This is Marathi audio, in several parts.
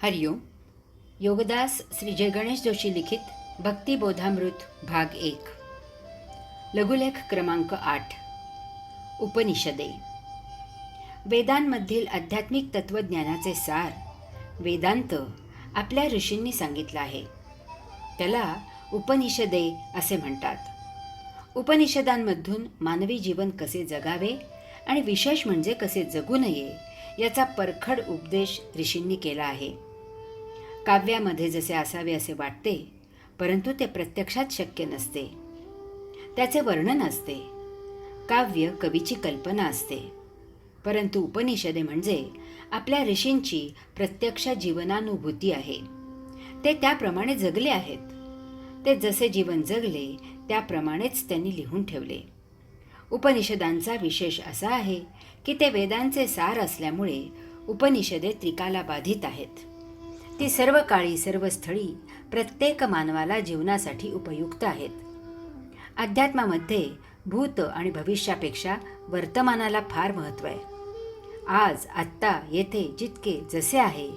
हरिओम. योगदास श्री जय गणेश जोशी लिखित भक्तिबोधामृत भाग 1. लघुलेख क्रमांक 8. उपनिषदे. वेदांमधील आध्यात्मिक तत्वज्ञानाचे सार वेदांत आपल्या ऋषींनी सांगितलं आहे. त्याला उपनिषदे असे म्हणतात. उपनिषदांमधून मानवी जीवन कसे जगावे आणि विशेष म्हणजे कसे जगू नये याचा परखड उपदेश ऋषींनी केला आहे. काव्यामध्ये जसे असावे असे वाटते, परंतु ते प्रत्यक्षात शक्य नसते. त्याचे वर्णन असते. काव्य कवीची कल्पना असते. परंतु उपनिषदे म्हणजे आपल्या ऋषींची प्रत्यक्ष जीवनानुभूती आहे. ते त्याप्रमाणे जगले आहेत. ते जसे जीवन जगले त्याप्रमाणेच त्यांनी लिहून ठेवले. उपनिषदांचा विशेष असा आहे की ते वेदांचे सार असल्यामुळे उपनिषदे त्रिकाला बाधित आहेत. ती सर्व काळी सर्व स्थळी प्रत्येक मानवाला जीवनासाठी उपयुक्त आहेत. अध्यात्मामध्ये भूत आणि भविष्यापेक्षा वर्तमानाला फार महत्त्व आहे. आज आत्ता येथे जितके जसे आहे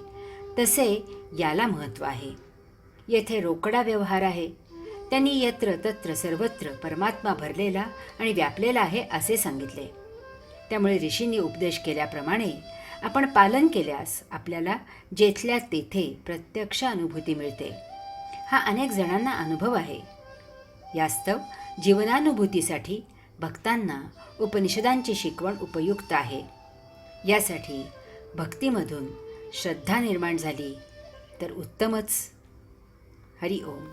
तसे याला महत्त्व आहे. येथे रोकडा व्यवहार आहे. त्यांनी यत्र तत्र सर्वत्र परमात्मा भरलेला आणि व्यापलेला आहे असे सांगितले. त्यामुळे ऋषींनी उपदेश केल्याप्रमाणे आपण पालन केल्यास आपल्याला जेथल्या तेथे प्रत्यक्ष अनुभूती मिळते. हा अनेक जणांना अनुभव आहे. यास्तव जीवनानुभूतीसाठी भक्तांना उपनिषदांची शिकवण उपयुक्त आहे. यासाठी भक्तीमधून श्रद्धा निर्माण झाली तर उत्तमच. हरि ओम.